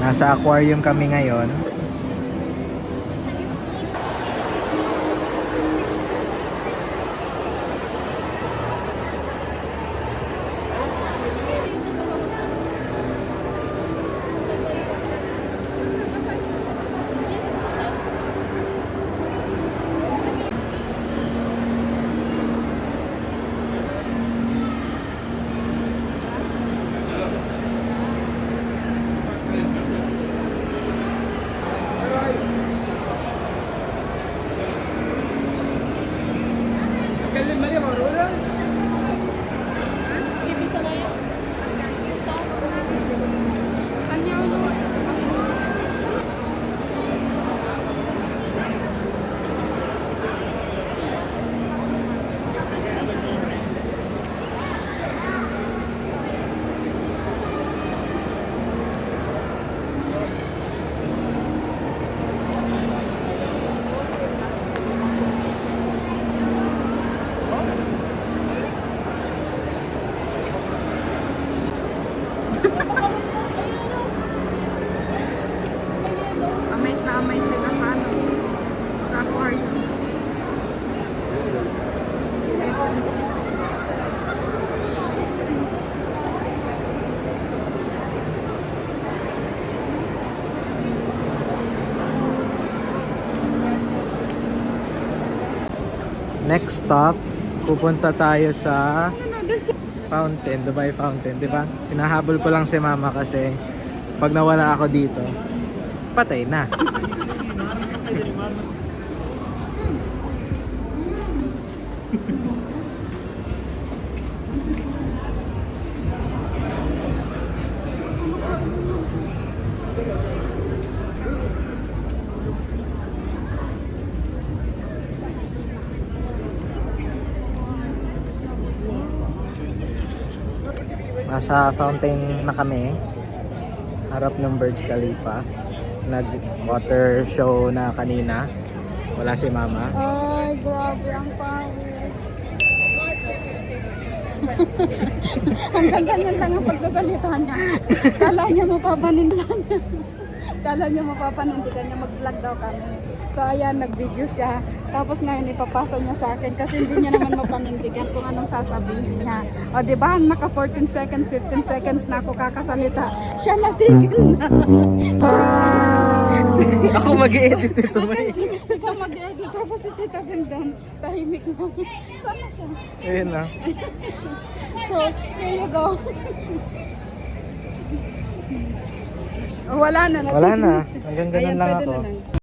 Nasa aquarium kami ngayon. Amaze na amaze sila sa ano, sa aquarium. Ito dito sa Next stop, pupunta tayo sa Fountain, Dubai Fountain, di ba? Sinahabol ko lang si mama kasi pag nawala ako dito, patay na. Nasa fountain na kami, harap ng Burj Khalifa. Nag-water show na kanina. Wala si mama. ay, grabe ang pawis. Hanggang ganyan lang ang pagsasalita niya. Kala niya mapapanindigan niya. Kala niya mapapanindigan niya. Mag-vlog daw kami. So ayan, nag-video siya. Tapos ngayon ipapasa niya sa akin kasi hindi niya naman mapanindigan kung anong sasabihin niya. O diba, naka 14 seconds, 15 seconds na ako kakasalita. Siya natigil na. Ako mag-edit nito. Ikaw mag-edit. Tapos si Tita Bendon, tahimik lang. Sana siya. Ayun na. So, here you go. Wala na. Wala na. Hanggang ganun Ayan, lang pwede ako. na lang.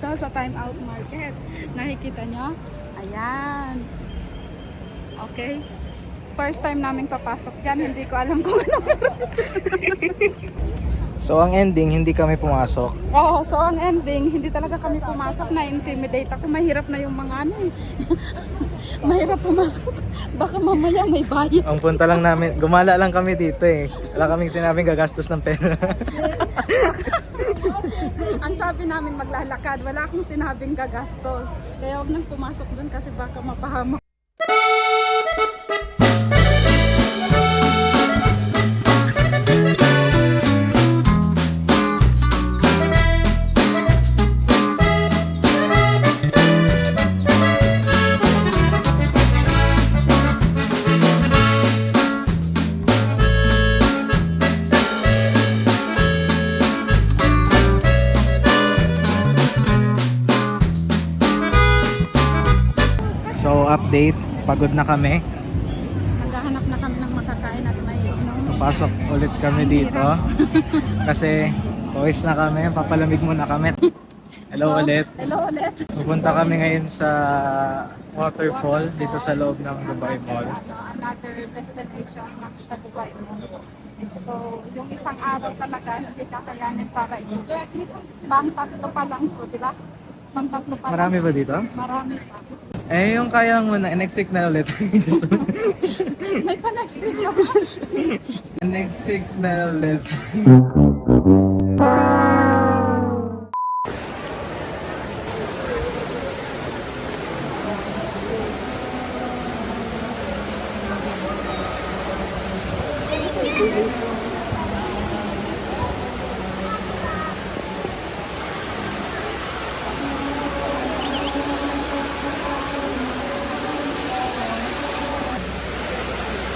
dito sa Time Out Market. Nakikita nyo? Ayan. Okay. First time namin papasok dyan. Hindi ko alam kung ano. So ang ending, hindi kami pumasok. Oo, so ang ending, hindi talaga kami pumasok. Na-intimidate ako. Mahirap na yung mga ano eh. Mahirap pumasok. Baka mamaya may bayad. Ang punta lang namin, gumala lang kami dito eh. Wala kaming sinabing gagastos ng pera. Ang sabi namin maglalakad, wala akong sinabing gagastos. Kaya huwag nang pumasok dun kasi baka mapahamak. So update, pagod na kami. Naghahanap na kami ng makakain at may inom. Papasok ulit kami dito. Kasi pawis na kami, papalamig muna kami. Hello ulit. Hello ulit. Pupunta kami ngayon sa waterfall dito sa loob ng Dubai Mall. Another destination na sa Dubai Mall. So, yung isang araw talaga hindi kakayanin para ito. Pang tatlo pa lang po, di ba? Pang tatlo pa Marami lang. ba dito? Marami pa. Eh, yung kaya mo na, next week na ulit. May pa next week ka pa. Next week na ulit.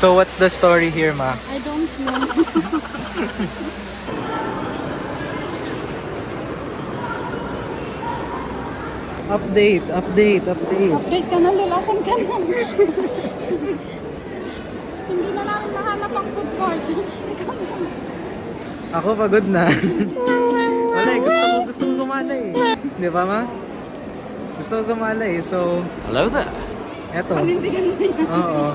So what's the story here, ma? I don't know. Update. Update ka na, lulasan ka na. Hindi na namin mahanap ang food court. Ikaw na. Ako pagod na. Wala eh, gusto ko gumala eh. Di ba, ma? Gusto ko gumala eh, so... Hello there. Eto. Panindigan mo yan. Oo.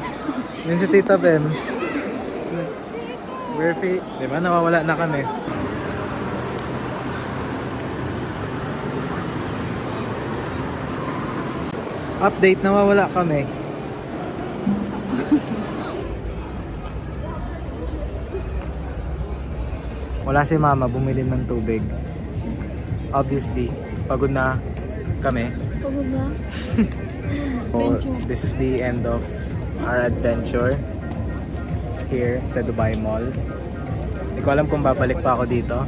Yun si Tita Ben. Burpee. Di ba, nawawala na kami. Update, nawawala kami. Wala si mama, bumili ng tubig. Obviously, pagod na kami. Pagod na. So, this is the end of our adventure here sa Dubai Mall. Hindi ko alam kung babalik pa ako dito.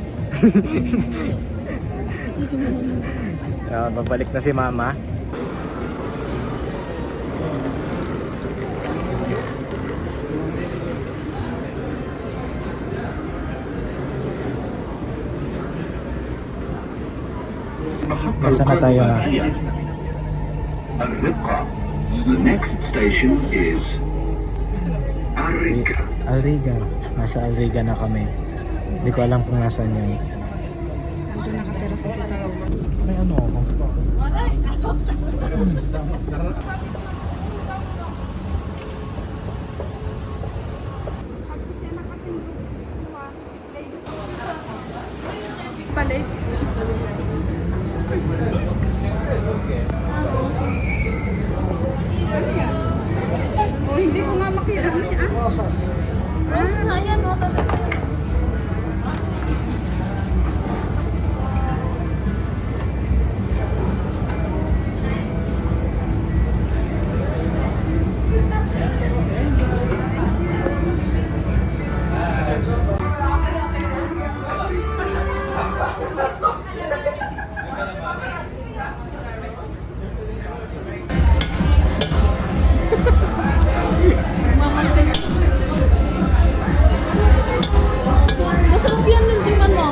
Babalik na si mama. Nasa na tayo na? The next station is Arica. Alriga. Nasa Alriga na kami. Hindi ko alam kung nasaan yan. Ando nakatira si Tita ko. May ano ako? Palit. Oh, hindi ko nga makita niya. Rosas. Ayan, rosas. Masarap yan yung tingnan mo.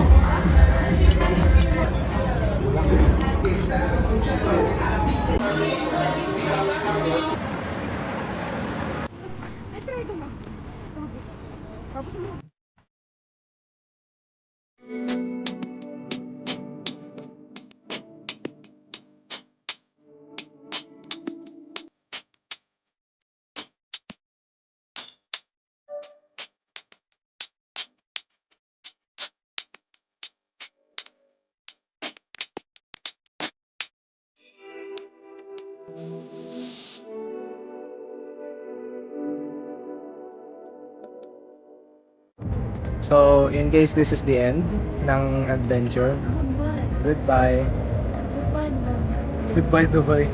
Ay, try ko na. Sabi. Tapos mo. So, in case this is the end ng adventure, goodbye. Goodbye. Goodbye, Dubai.